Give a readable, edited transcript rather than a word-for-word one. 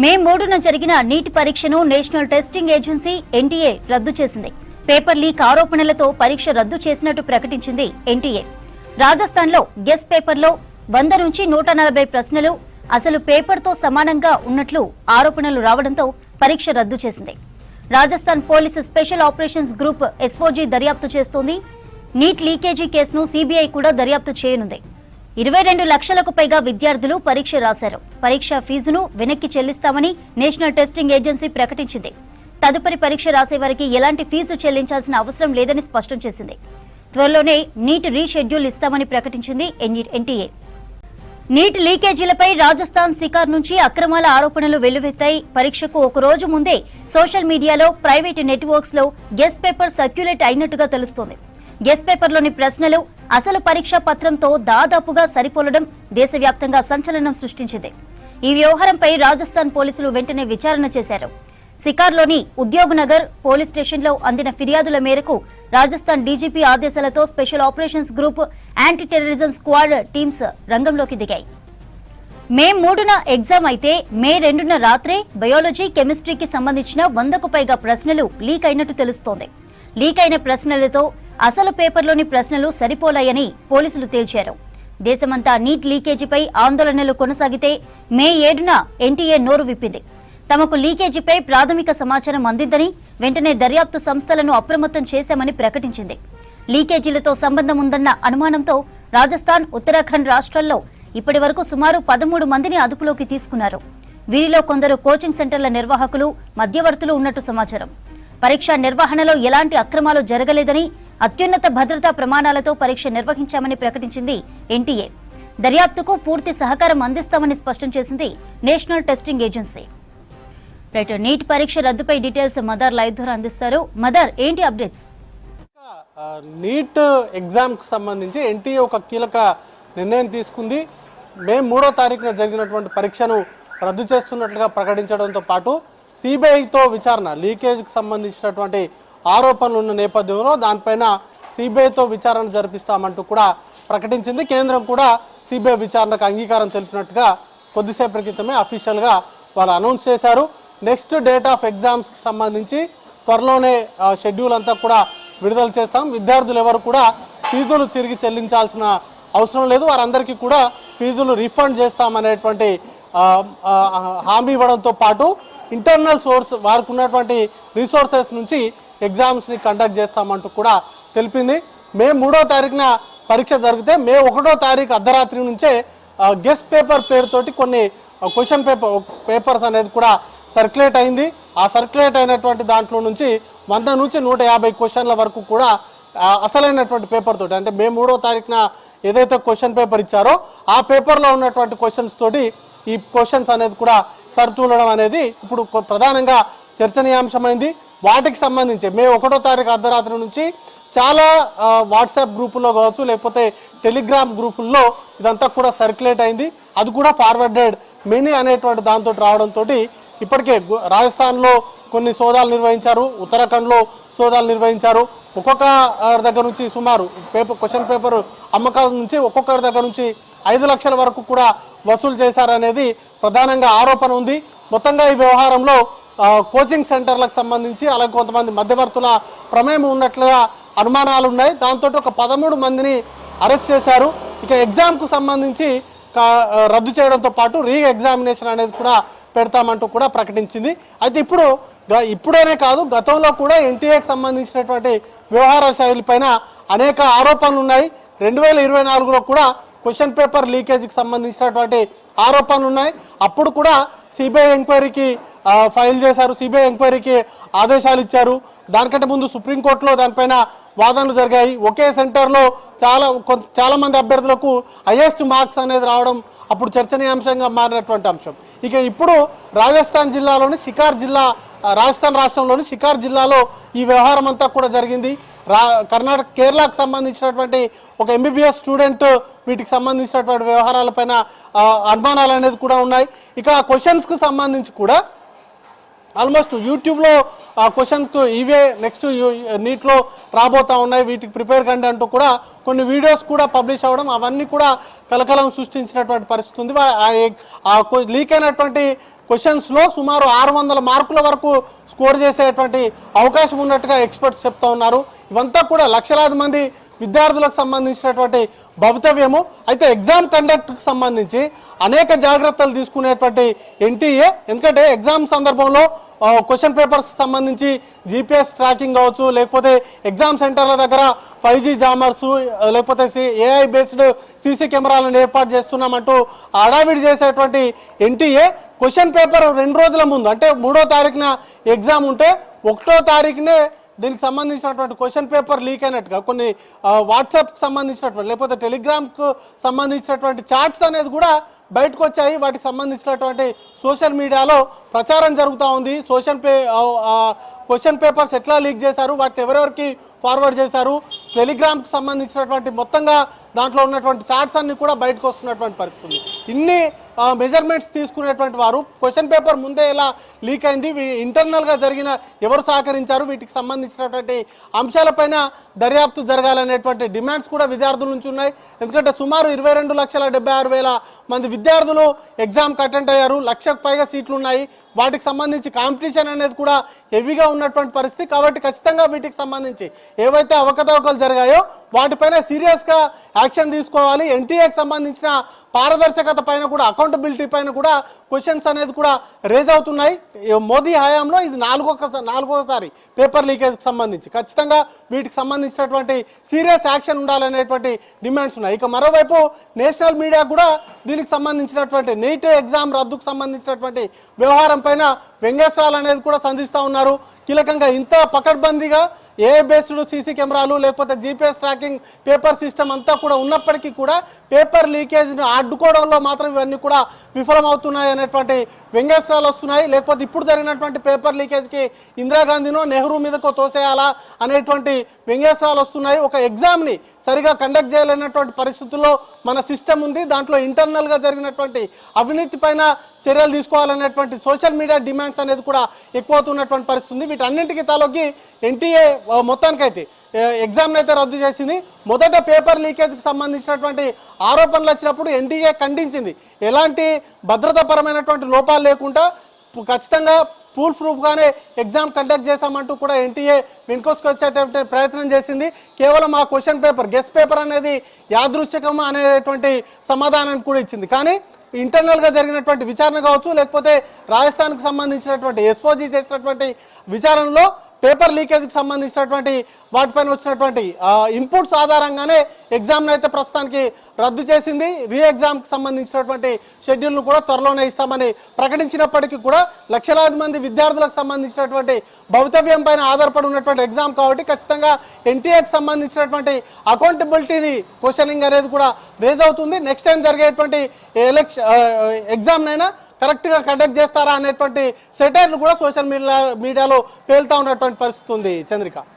మే 3న జరిగిన నీట్ పరీక్షను national testing agency NTA రద్దు చేసింది. పేపర్ లీక్ ఆరోపణలతో పరీక్ష రద్దు చేసినట్టు ప్రకటించింది ఎన్టీఏ. రాజస్థాన్లో గెస్ పేపర్లో 100 నుంచి 140 ప్రశ్నలు అసలు పేపర్తో సమానంగా ఉన్నట్లు ఆరోపణలు రావడంతో పరీక్ష రద్దు చేసింది. Rajasthan police special operations group SOG దర్యాప్తు చేస్తోంది. నీట్ లీకేజీ కేసును సీబీఐ కూడా దర్యాప్తు చేయనుంది. 22 లక్షలకు పైగా విద్యార్థులు పరీక్ష రాశారు. పరీక్ష ఫీజును వెనక్కి చెల్లిస్తామని నేషనల్ టెస్టింగ్ ఏజెన్సీ ప్రకటించింది. తదుపరి పరీక్ష రాసే వారికి ఎలాంటి ఫీజు చెల్లించాల్సిన అవసరం లేదని స్పష్టం చేసింది. త్వరలోనే నీట్ రీషెడ్యూల్ ఇస్తామని ప్రకటించింది ఎన్టీఏ. నీట్ లీకేజీలపై రాజస్థాన్ సికార్ నుంచి అక్రమాల ఆరోపణలు వెల్లువెత్తాయి. పరీక్షకు ఒక రోజు ముందే సోషల్ మీడియాలో ప్రైవేటు నెట్వర్క్స్ లో గెస్ పేపర్ సర్క్యులేట్ అయినట్టుగా తెలుస్తోంది. గెస్ పేపర్లోని ప్రశ్నలు అసలు పరీక్షా పత్రంతో దాదాపుగా సరిపోలడం దేశవ్యాప్తంగా సంచలనం సృష్టించింది. ఈ వ్యవహారంపై రాజస్థాన్ పోలీసులు వెంటనే విచారణ చేశారు. సికార్లోని ఉద్యోగనగర్ పోలీస్ స్టేషన్లో అందిన ఫిర్యాదుల మేరకు రాజస్థాన్ డీజీపీ ఆదేశాలతో special operations group, anti terrorism squad teams రంగంలోకి దిగాయి. మే 3న ఎగ్జామ్ అయితే మే 2న రాత్రే బయాలజీ, కెమిస్ట్రీకి సంబంధించిన 100కు పైగా ప్రశ్నలు లీక్ అయినట్టు తెలుస్తోంది. లీక్ అయిన ప్రశ్నలతో అసలు పేపర్లోని ప్రశ్నలు సరిపోలాయని పోలీసులు తేల్చారు. దేశమంతా నీట్ లీకేజీపై ఆందోళనలు కొనసాగితే మే 7న ఎన్టీఏ నోరు విప్పింది. తమకు లీకేజీపై ప్రాథమిక సమాచారం అందిందని, వెంటనే దర్యాప్తు సంస్థలను అప్రమత్తం చేశామని ప్రకటించింది. లీకేజీలతో సంబంధం ఉందన్న అనుమానంతో రాజస్థాన్, ఉత్తరాఖండ్ రాష్ట్రాల్లో ఇప్పటి వరకు సుమారు 13 మందిని అదుపులోకి తీసుకున్నారు. వీరిలో కొందరు కోచింగ్ సెంటర్ల నిర్వాహకులు, మధ్యవర్తులు ఉన్నట్టు సమాచారం. పరీక్ష నిర్వహణలో ఎలాంటి అక్రమాలు జరగలేదని, అత్యున్నత భద్రతా ప్రమాణాలతో పరీక్ష నిర్వహించామని ప్రకటించింది ఎన్టీఏ. దర్యాప్తుకు పూర్తి సహకారం అందిస్తామని స్పష్టం చేసింది నేషనల్ టెస్టింగ్ ఏజెన్సీ. నీట్ పరీక్ష రద్దుపై డీటెయిల్స్ మదర్ లైవ్ ద్వారా అందిస్తారు. మదర్, ఏంటి అప్డేట్స్? నీట్ ఎగ్జామ్ కు సంబంధించి ఎన్టీఏ ఒక కీలక నిర్ణయం తీసుకుంది. మే 3వ తారీఖున జరిగినటువంటి పరీక్షను రద్దు చేస్తున్నట్లుగా ప్రకటించడంతో పాటు సిబిఐతో విచారణ, లీకేజ్కి సంబంధించినటువంటి ఆరోపణలు ఉన్న నేపథ్యంలో దానిపైన సిబిఐతో విచారణ జరిపిస్తామంటూ కూడా ప్రకటించింది. కేంద్రం కూడా సిబిఐ విచారణకు అంగీకారం తెలిపినట్టుగా కొద్దిసేపటి క్రితమే అఫీషియల్గా వాళ్ళు అనౌన్స్ చేశారు. నెక్స్ట్ డేట్ ఆఫ్ ఎగ్జామ్స్కి సంబంధించి త్వరలోనే షెడ్యూల్ అంతా కూడా విడుదల చేస్తాం. విద్యార్థులు ఎవరు కూడా ఫీజులు తిరిగి చెల్లించాల్సిన అవసరం లేదు, వారందరికీ కూడా ఫీజులు రీఫండ్ చేస్తామనేటువంటి హామీ ఇవ్వడంతో పాటు ఇంటర్నల్ సోర్స్, వారికి ఉన్నటువంటి రిసోర్సెస్ నుంచి ఎగ్జామ్స్ని కండక్ట్ చేస్తామంటూ కూడా తెలిపింది. మే 3వ తారీఖున పరీక్ష జరిగితే మే 1వ తారీఖు అర్ధరాత్రి నుంచే గెస్ పేపర్ పేరుతోటి కొన్ని క్వశ్చన్ పేపర్స్ అనేది కూడా సర్క్యులేట్ అయింది. ఆ సర్క్యులేట్ అయినటువంటి దాంట్లో నుంచి 100 నుంచి 150 క్వశ్చన్ల వరకు కూడా అసలైనటువంటి పేపర్ తోటి, అంటే మే 3వ తారీఖున ఏదైతే క్వశ్చన్ పేపర్ ఇచ్చారో ఆ పేపర్లో ఉన్నటువంటి క్వశ్చన్స్ తోటి ఈ క్వశ్చన్స్ అనేది కూడా సరితూలడం అనేది ఇప్పుడు ప్రధానంగా చర్చనీయాంశమైంది. వాటికి సంబంధించి మే 1వ తారీఖు అర్ధరాత్రి నుంచి చాలా వాట్సాప్ గ్రూపుల్లో కావచ్చు, లేకపోతే టెలిగ్రామ్ గ్రూపుల్లో ఇదంతా కూడా సర్క్యులేట్ అయింది. అది కూడా ఫార్వర్డెడ్ మినీ అనేటువంటి దాంతో రావడంతో ఇప్పటికే రాజస్థాన్లో కొన్ని సోదాలు నిర్వహించారు, ఉత్తరాఖండ్లో సోదాలు నిర్వహించారు. ఒక్కొక్క దగ్గర నుంచి సుమారు క్వశ్చన్ పేపర్ అమ్మకాల నుంచి ఒక్కొక్కరి దగ్గర నుంచి 5 లక్షల వరకు కూడా వసూలు చేశారనేది ప్రధానంగా ఆరోపణ ఉంది. మొత్తంగా ఈ వ్యవహారంలో కోచింగ్ సెంటర్లకు సంబంధించి అలాగే కొంతమంది మధ్యవర్తుల ప్రమేయం ఉన్నట్లుగా అనుమానాలు ఉన్నాయి. దాంతో ఒక 13 మందిని అరెస్ట్ చేశారు. ఇక ఎగ్జామ్కు సంబంధించి రద్దు చేయడంతో పాటు రీ ఎగ్జామినేషన్ అనేది కూడా పెడతామంటూ కూడా ప్రకటించింది. అయితే ఇప్పుడేనే కాదు, గతంలో కూడా ఎన్టీఏకి సంబంధించినటువంటి వ్యవహార శైలిపైన అనేక ఆరోపణలు ఉన్నాయి. 2024లో కూడా క్వశ్చన్ పేపర్ లీకేజీకి సంబంధించినటువంటి ఆరోపణలు ఉన్నాయి. అప్పుడు కూడా సిబిఐ ఎంక్వైరీకి ఫైల్ చేశారు, సిబిఐ ఎంక్వైరీకి ఆదేశాలు ఇచ్చారు. దానికంటే ముందు సుప్రీంకోర్టులో దానిపైన వాదనలు జరిగాయి. ఒకే సెంటర్లో చాలా మంది అభ్యర్థులకు హైయెస్ట్ మార్క్స్ అనేది రావడం అప్పుడు చర్చనీయాంశంగా మారినటువంటి అంశం. ఇక ఇప్పుడు రాజస్థాన్ రాష్ట్రంలోని సికార్ జిల్లాలో ఈ వ్యవహారం అంతా కూడా జరిగింది. కేరళకు సంబంధించినటువంటి ఒక ఎంబీబీఎస్ స్టూడెంట్ వీటికి సంబంధించినటువంటి వ్యవహారాలపైన అనుమానాలు అనేది కూడా ఉన్నాయి. ఇక క్వశ్చన్స్కు సంబంధించి కూడా ఆల్మోస్ట్ యూట్యూబ్లో క్వశ్చన్స్కు ఇవే నెక్స్ట్ నీట్లో రాబోతా ఉన్నాయి, వీటికి ప్రిపేర్ కండి అంటూ కూడా కొన్ని వీడియోస్ కూడా పబ్లిష్ అవ్వడం, అవన్నీ కూడా కలకలం సృష్టించినటువంటి పరిస్థితి ఉంది. లీక్ అయినటువంటి క్వశ్చన్స్లో సుమారు 600 మార్కుల వరకు స్కోర్ చేసేటువంటి అవకాశం ఉన్నట్టుగా ఎక్స్పర్ట్స్ చెప్తా ఉన్నారు. ఇవంతా కూడా లక్షలాది మంది విద్యార్థులకు సంబంధించినటువంటి భవితవ్యము. అయితే ఎగ్జామ్ కండక్ట్కి సంబంధించి అనేక జాగ్రత్తలు తీసుకునేటువంటి ఎన్టీఏ, ఎందుకంటే ఎగ్జామ్ సందర్భంలో క్వశ్చన్ పేపర్స్ సంబంధించి జీపీఎస్ ట్రాకింగ్ కావచ్చు, లేకపోతే ఎగ్జామ్ సెంటర్ల దగ్గర 5G జామర్స్, లేకపోతే AI బేస్డ్ సీసీ కెమెరాలను ఏర్పాటు చేస్తున్నామంటూ హడావిడి చేసేటువంటి ఎన్టీఏ క్వశ్చన్ పేపర్ 2 రోజుల ముందు, అంటే 3వ తారీఖున ఎగ్జామ్ ఉంటే 1వ తారీఖునే దీనికి సంబంధించినటువంటి క్వశ్చన్ పేపర్ లీక్ అయినట్టుగా కొన్ని వాట్సాప్కి సంబంధించినటువంటి లేకపోతే టెలిగ్రామ్కు సంబంధించినటువంటి చాట్స్ అనేది కూడా బయటకు వచ్చాయి. వాటికి సంబంధించినటువంటి సోషల్ మీడియాలో ప్రచారం జరుగుతూ ఉంది. క్వశ్చన్ పేపర్స్ ఎట్లా లీక్ చేశారు, వాటిని ఎవరెవరికి ఫార్వర్డ్ చేశారు, టెలిగ్రామ్కి సంబంధించినటువంటి మొత్తంగా దాంట్లో ఉన్నటువంటి చాట్స్ అన్ని కూడా బయటకు వస్తున్నటువంటి పరిస్థితి. ఇన్ని మెజర్మెంట్స్ తీసుకునేటువంటి వారు క్వశ్చన్ పేపర్ ముందే ఎలా లీక్ అయింది, ఇంటర్నల్గా జరిగిన ఎవరు సహకరించారు, వీటికి సంబంధించినటువంటి అంశాలపైన దర్యాప్తు జరగాలనేటువంటి డిమాండ్స్ కూడా విద్యార్థుల నుంచి ఉన్నాయి. ఎందుకంటే సుమారు 22,76,000 మంది విద్యార్థులు ఎగ్జామ్కి అటెండ్ అయ్యారు. 1,00,000కు పైగా సీట్లు ఉన్నాయి. వాటికి సంబంధించి కాంపిటీషన్ అనేది కూడా హెవీగా ఉన్నటువంటి పరిస్థితి. కాబట్టి ఖచ్చితంగా వీటికి సంబంధించి ఏవైతే అవకతవకలు జరిగాయో వాటిపైన సీరియస్గా యాక్షన్ తీసుకోవాలి. ఎన్టీఏకి సంబంధించిన పారదర్శకత పైన కూడా, అకౌంటబిలిటీ పైన కూడా క్వశ్చన్స్ అనేది కూడా రేజ్ అవుతున్నాయి. మోదీ హయాంలో ఇది నాలుగోసారి పేపర్ లీకేజ్కి సంబంధించి ఖచ్చితంగా వీటికి సంబంధించినటువంటి సీరియస్ యాక్షన్ ఉండాలనేటువంటి డిమాండ్స్ ఉన్నాయి. ఇక మరోవైపు నేషనల్ మీడియా కూడా దీనికి సంబంధించినటువంటి నీట్ ఎగ్జామ్ రద్దుకు సంబంధించినటువంటి వ్యవహారం పైన వ్యంగ్యాస్త్రాలు అనేది కూడా సంధిస్తూ ఉన్నారు. కీలకంగా ఇంత పకడ్బందీగా AI బేస్డ్ సీసీ కెమెరాలు లేకపోతే జీపీఎస్ ట్రాకింగ్ పేపర్ సిస్టమ్ అంతా కూడా ఉన్నప్పటికీ కూడా పేపర్ లీకేజ్ని అడ్డుకోవడంలో మాత్రం ఇవన్నీ కూడా విఫలమవుతున్నాయి అనేటువంటి వ్యంగ్యాస్త్రాలు వస్తున్నాయి. లేకపోతే ఇప్పుడు జరిగినటువంటి పేపర్ లీకేజ్కి ఇందిరాగాంధీనో నెహ్రూ మీదకో తోసేయాలా అనేటువంటి వ్యంగ్యాస్త్రాలు వస్తున్నాయి. ఒక ఎగ్జామ్ని సరిగా కండక్ట్ చేయలేనటువంటి పరిస్థితుల్లో మన సిస్టమ్ ఉంది. దాంట్లో ఇంటర్నల్గా జరిగినటువంటి అవినీతి పైన చర్యలు తీసుకోవాలనేటువంటి సోషల్ మీడియా డిమాండ్స్ అనేది కూడా ఎక్కువ అవుతున్నటువంటి పరిస్థితి ఉంది. వీటన్నింటికి తలొగ్గి ఎన్టీఏ మొత్తానికైతే ఎగ్జామ్ని అయితే రద్దు చేసింది. మొదట పేపర్ లీకేజ్కి సంబంధించినటువంటి ఆరోపణలు వచ్చినప్పుడు ఎన్టీఏ ఖండించింది. ఎలాంటి భద్రతాపరమైనటువంటి లోపాలు లేకుండా ఖచ్చితంగా ప్రూఫ్గానే ఎగ్జామ్ కండక్ట్ చేశామంటూ కూడా ఎన్టీఏ వెనుకొచ్చేటటువంటి ప్రయత్నం చేసింది. కేవలం ఆ క్వశ్చన్ పేపర్ గెస్ పేపర్ అనేది యాదృచ్ఛికం అనేటువంటి సమాధానాన్ని కూడా ఇచ్చింది. కానీ ఇంటర్నల్గా జరిగినటువంటి విచారణ కావచ్చు, లేకపోతే రాజస్థాన్కు సంబంధించినటువంటి SOG చేసినటువంటి విచారణలో పేపర్ లీకేజ్కి సంబంధించినటువంటి వాటిపైన వచ్చినటువంటి ఇన్పుట్స్ ఆధారంగానే ఎగ్జామ్ను అయితే ప్రస్తుతానికి రద్దు చేసింది. ఎగ్జామ్కి సంబంధించినటువంటి షెడ్యూల్ను కూడా త్వరలోనే ఇస్తామని ప్రకటించినప్పటికీ కూడా లక్షలాది మంది విద్యార్థులకు సంబంధించినటువంటి భవితవ్యం పైన ఆధారపడి ఉన్నటువంటి ఎగ్జామ్ కాబట్టి ఖచ్చితంగా ఎన్టీఏకి సంబంధించినటువంటి అకౌంటబిలిటీని క్వశ్చనింగ్ అనేది కూడా రేజ్ అవుతుంది. నెక్స్ట్ టైం జరిగేటువంటి ఎగ్జామ్నైనా కరెక్ట్గా కండక్ట్ చేస్తారా అనేటువంటి సెటైర్లు కూడా సోషల్ మీడియాలో పేలుతా ఉన్నటువంటి పరిస్థితి ఉంది. చంద్రిక.